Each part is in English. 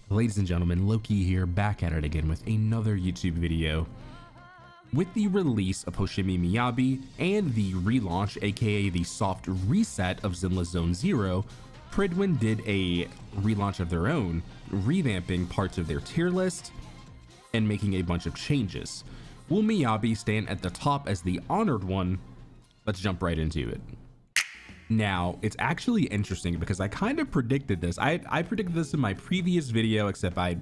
Ladies and gentlemen, Loki here, back at it again with another YouTube video. With the release of Hoshimi Miyabi and the relaunch, aka the soft reset of Zenless Zone Zero, Prydwen did a relaunch of their own, revamping parts of their tier list and making a bunch of changes. Will Miyabi stand at the top as the honored one? Let's jump right into it. Now, it's actually interesting because I kind of predicted this. I predicted this in my previous video, except I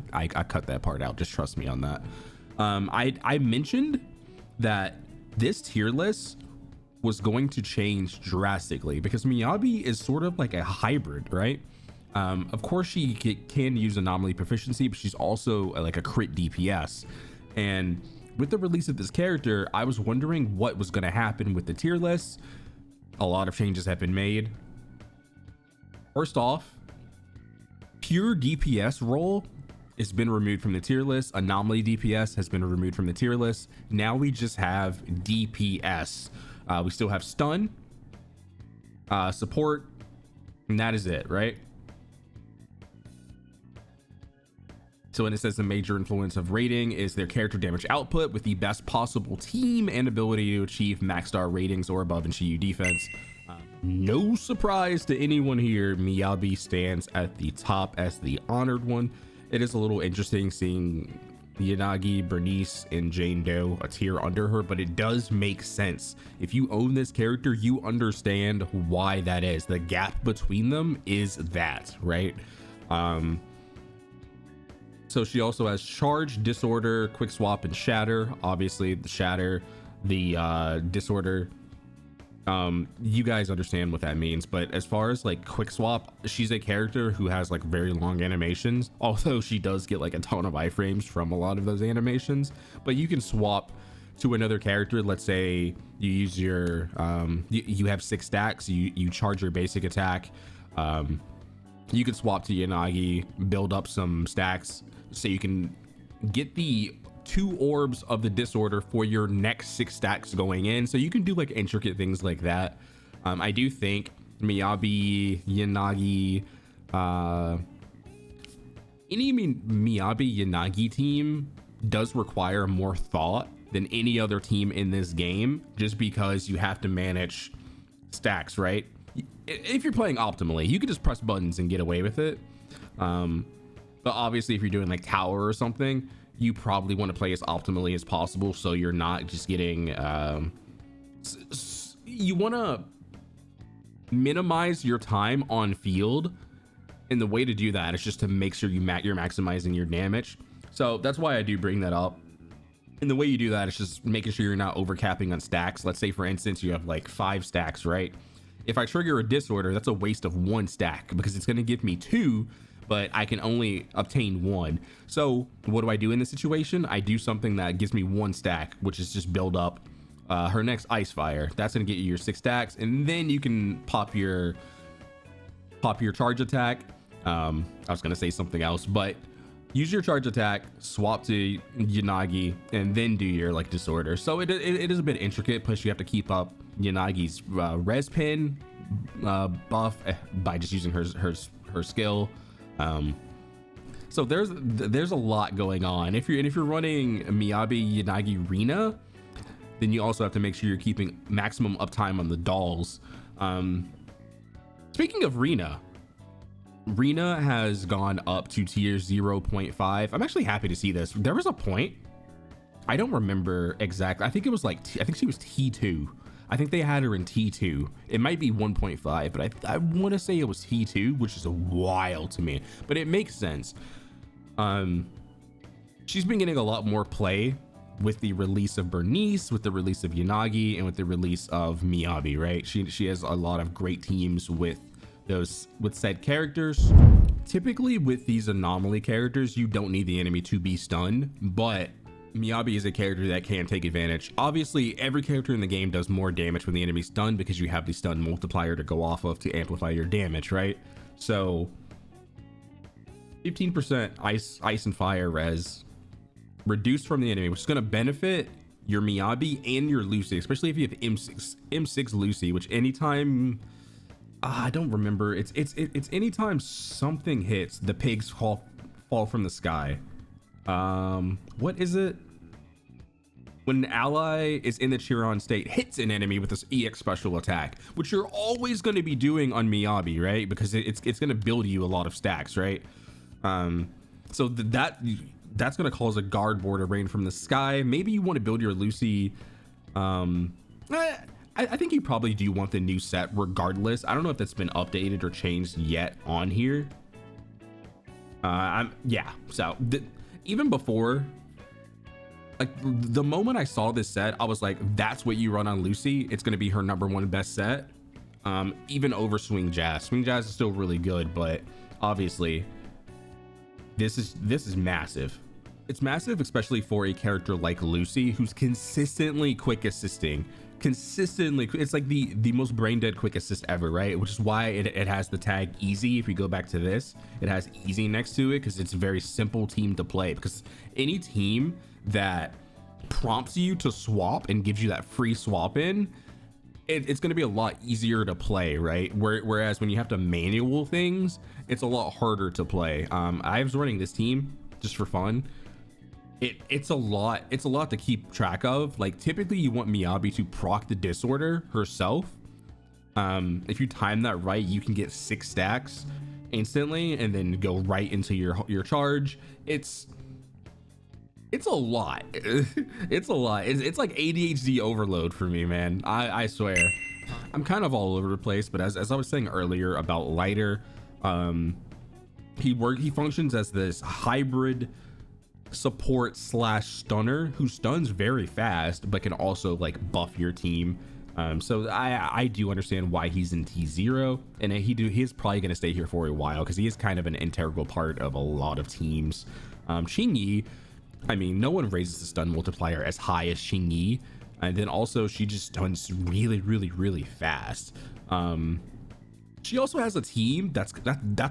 cut that part out. Just trust me on that. I mentioned that this tier list was going to change drastically because Miyabi is sort of like a hybrid, right? Of course, she can use anomaly proficiency, but she's also like a crit DPS. And with the release of this character, I was wondering what was going to happen with the tier list. A lot of changes have been made. First off, pure DPS role has been removed from the tier list. Anomaly DPS has been removed from the tier list. Now we just have DPS. We still have stun, support, and that is it, right? So when it says the major influence of rating is their character damage output with the best possible team and ability to achieve max star ratings or above in Ching Yi defense. No surprise to anyone here, Miyabi stands at the top as the honored one. It is a little interesting seeing Yanagi, Bernice, and Jane Doe a tier under her, but it does make sense. If you own this character, you understand why that is. The gap between them is that, right? So she also has charge, disorder, quick swap, and shatter. Obviously the shatter, the disorder, you guys understand what that means. But as far as like quick swap, she's a character who has like very long animations, although she does get like a ton of iframes from a lot of those animations. But you can swap to another character. Let's say you use your you have 6 stacks, you charge your basic attack, you could swap to Yanagi, build up some stacks so you can get the 2 orbs of the disorder for your next 6 stacks going in. So you can do like intricate things like that. I do think Miyabi, Yanagi, any Miyabi Yanagi team does require more thought than any other team in this game, just because you have to manage stacks, right? If you're playing optimally, you can just press buttons and get away with it. But obviously if you're doing like tower or something, you probably want to play as optimally as possible, so you're not just getting you want to minimize your time on field, and the way to do that is just to make sure you're maximizing your damage. So that's why I do bring that up. And the way you do that is just making sure you're not overcapping on stacks. Let's say for instance you have like 5 stacks, right? If I trigger a disorder, that's a waste of 1 stack because it's going to give me 2, but I can only obtain 1. So what do I do in this situation? I do something that gives me 1 stack, which is just build up her next ice fire. That's going to get you your 6 stacks, and then you can pop your charge attack. I was going to say something else, but use your charge attack, swap to Yanagi, and then do your like disorder. So it is a bit intricate, plus you have to keep up Yanagi's res pin buff by just using her skill. So there's a lot going on. If you're running Miyabi Yanagi Rina, then you also have to make sure you're keeping maximum uptime on the dolls. Speaking of Rina has gone up to tier 0.5. I'm actually happy to see this. There was a point, I don't remember exactly, I think it was like I think she was T2. I think they had her in T2. It might be 1.5, but I want to say it was T2, which is a while to me, but it makes sense. She's been getting a lot more play with the release of Bernice, with the release of Yanagi, and with the release of Miyabi, right? She has a lot of great teams with said characters. Typically with these anomaly characters, you don't need the enemy to be stunned, but Miyabi is a character that can take advantage. Obviously, every character in the game does more damage when the enemy's stunned because you have the stun multiplier to go off of to amplify your damage, right? So 15% ice and fire res reduced from the enemy, which is going to benefit your Miyabi and your Lucy, especially if you have M6 Lucy, which anytime I don't remember, it's anytime something hits, the pigs fall fall from the sky. What is it? When an ally is in the Chiron state, hits an enemy with this EX special attack, which you're always going to be doing on Miyabi, right? Because it's going to build you a lot of stacks, right? So that's going to cause a guard board to rain from the sky. Maybe you want to build your Lucy. I think you probably do want the new set regardless. I don't know if that's been updated or changed yet on here. Yeah, so even before, like the moment I saw this set, I was like, that's what you run on Lucy. It's going to be her #1 best set, even over Swing Jazz. Swing Jazz is still really good, but obviously this is massive. It's massive, especially for a character like Lucy, who's consistently quick assisting. It's like the most brain dead quick assist ever, right? Which is why it has the tag easy. If you go back to this, it has easy next to it because it's a very simple team to play. Because any team that prompts you to swap and gives you that free swap in, it's going to be a lot easier to play, right? Whereas when you have to manual things, it's a lot harder to play. I was running this team just for fun. It's a lot to keep track of. Like typically you want Miyabi to proc the disorder herself. If you time that right, you can get 6 stacks instantly and then go right into your charge. It's a lot. It's a lot. It's like ADHD overload for me, man. I swear. I'm kind of all over the place, but as I was saying earlier about Lighter, he functions as this hybrid support / stunner who stuns very fast but can also like buff your team. So I do understand why he's in T0, and he's probably going to stay here for a while because he is kind of an integral part of a lot of teams. Ching Yi, I mean, no one raises the stun multiplier as high as Ching Yi, and then also she just stuns really fast. She also has a team that's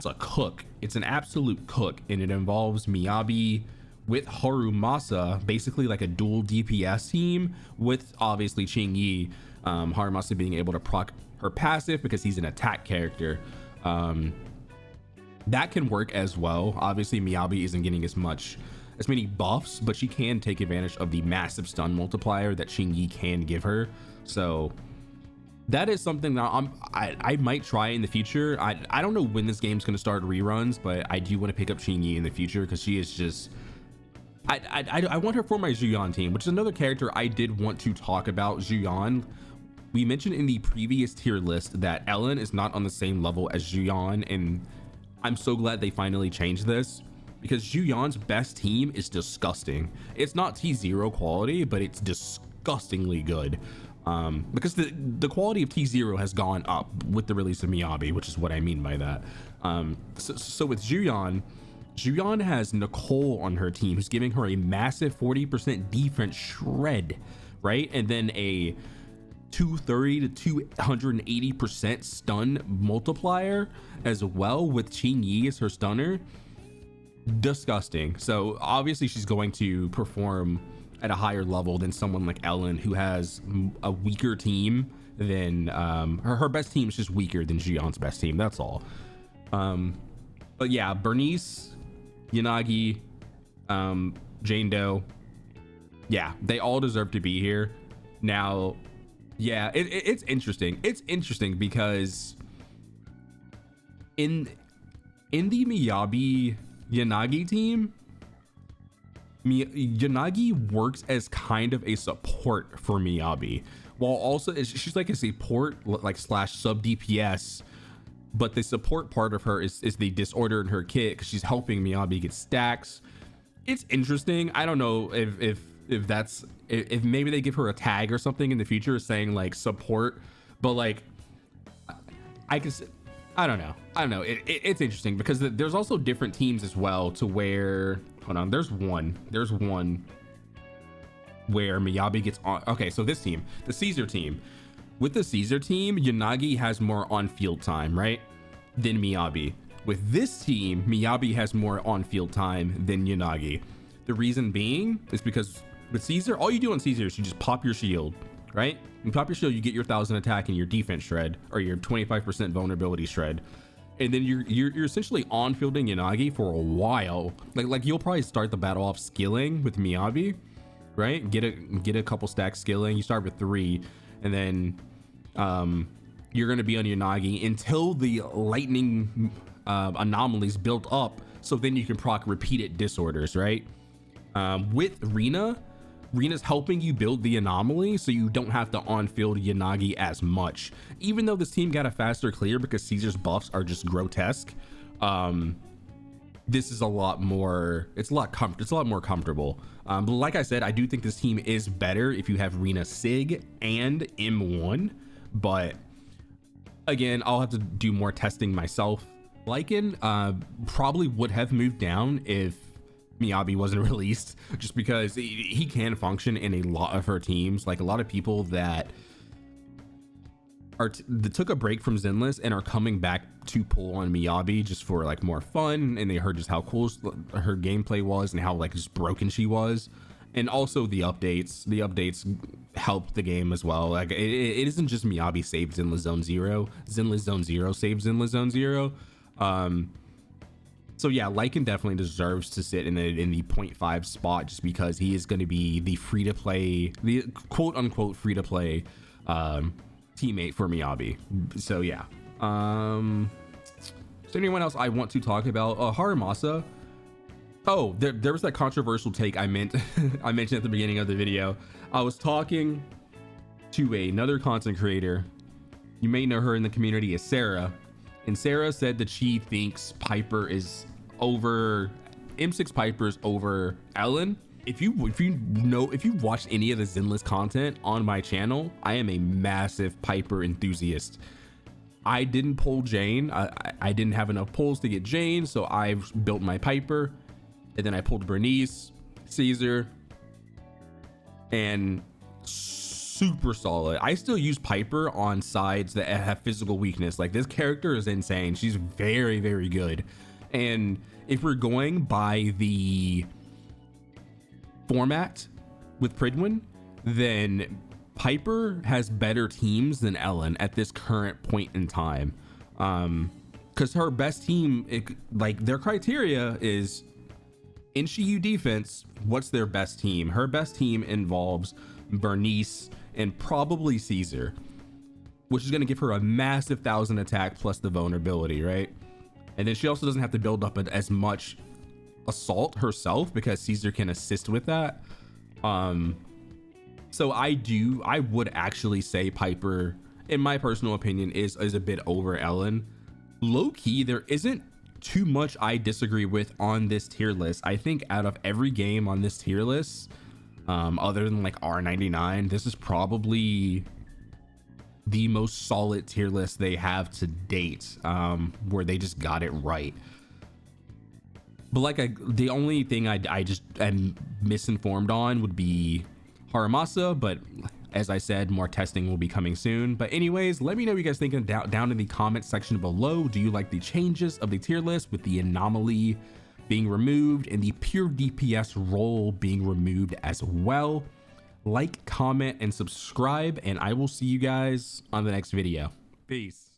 a cook. It's an absolute cook, and it involves Miyabi with Harumasa, basically like a dual DPS team with obviously Ching Yi, Harumasa being able to proc her passive because he's an attack character. That can work as well. Obviously Miyabi isn't getting as many buffs, but she can take advantage of the massive stun multiplier that Ching Yi can give her. So that is something that I might try in the future. I don't know when this game's going to start reruns, but I do want to pick up Ching Yi in the future because she is just, I want her for my Zhu Yuan team, which is another character I did want to talk about. Zhu Yuan, we mentioned in the previous tier list that Ellen is not on the same level as Zhu Yuan, and I'm so glad they finally changed this because Zhu Yuan's best team is disgusting. It's not T0 quality, but it's disgustingly good. Because the quality of T0 has gone up with the release of Miyabi, which is what I mean by that. So with Zhu Yuan has Nicole on her team, who's giving her a massive 40% defense shred, right? And then a 230 to 280% stun multiplier as well with Ching Yi as her stunner. Disgusting. So obviously she's going to perform at a higher level than someone like Ellen, who has a weaker team than her best team is just weaker than Zhu Yuan's best team. That's all. But yeah, Bernice, Yanagi, Jane Doe, yeah, they all deserve to be here. Now, yeah, it's interesting. It's interesting because in the Miyabi Yanagi team, Yanagi works as kind of a support for Miyabi, while also she's like a support like / sub DPS, but the support part of her is the disorder in her kit because she's helping Miyabi get stacks. It's interesting. I don't know if maybe they give her a tag or something in the future saying like support, but like I don't know. It's interesting because there's also different teams as well to where, hold on, there's one where Miyabi gets on. Okay, so this team, the Caesar team. With the Caesar team, Yanagi has more on-field time, right, than Miyabi. With this team, Miyabi has more on-field time than Yanagi. The reason being is because with Caesar, all you do on Caesar is you just pop your shield, right? You pop your shield, you get your 1000 attack and your defense shred, or your 25% vulnerability shred. and then you're essentially on fielding Yanagi for a while. Like you'll probably start the battle off skilling with Miyabi, right? Get a couple stacks skilling. You start with 3, and then you're gonna be on Yanagi until the lightning anomalies built up, so then you can proc repeated disorders, right? With Rena's helping you build the anomaly, so you don't have to on-field Yanagi as much. Even though this team got a faster clear because Caesar's buffs are just grotesque, this is a lot more. It's a lot more comfortable. But like I said, I do think this team is better if you have Rena Sig and M1. But again, I'll have to do more testing myself. Lycan probably would have moved down if Miyabi wasn't released, just because he can function in a lot of her teams. Like a lot of people that took a break from Zenless and are coming back to pull on Miyabi just for like more fun, and they heard just how cool her gameplay was and how like just broken she was. And also the updates helped the game as well. Like it isn't just Miyabi saved Zenless Zone 0, Zenless Zone 0 saved Zenless Zone 0. So yeah, Lycan definitely deserves to sit in the 0.5 spot, just because he is going to be the free-to-play, the quote-unquote free-to-play teammate for Miyabi. So yeah. Is there anyone else I want to talk about? Haramasa. Oh, there was that controversial take I mentioned at the beginning of the video. I was talking to another content creator. You may know her in the community as Sarah. And Sarah said that she thinks Piper is over, M6 Piper's over Ellen. If you've watched any of the Zenless content on my channel, I am a massive Piper enthusiast. I didn't pull Jane. I didn't have enough pulls to get Jane, so I've built my Piper, and then I pulled Bernice, Caesar, and super solid. I still use Piper on sides that have physical weakness. Like, this character is insane. She's very, very good. And if we're going by the format with Prydwen, then Piper has better teams than Ellen at this current point in time. Because her best team, like, their criteria is in Shiyu defense. What's their best team? Her best team involves Bernice and probably Caesar, which is going to give her a massive 1,000 attack plus the vulnerability, right? And then she also doesn't have to build up as much assault herself because Caesar can assist with that. So I would actually say Piper, in my personal opinion, is a bit over Ellen. Low key, there isn't too much I disagree with on this tier list. I think out of every game on this tier list, other than like R99, this is probably the most solid tier list they have to date, where they just got it right. But like, the only thing I just am misinformed on would be Haramasa, but as I said, more testing will be coming soon. But anyways, let me know what you guys think down in the comment section below. Do you like the changes of the tier list with the anomaly being removed and the pure DPS role being removed as well? Like, comment, and subscribe, and I will see you guys on the next video. Peace.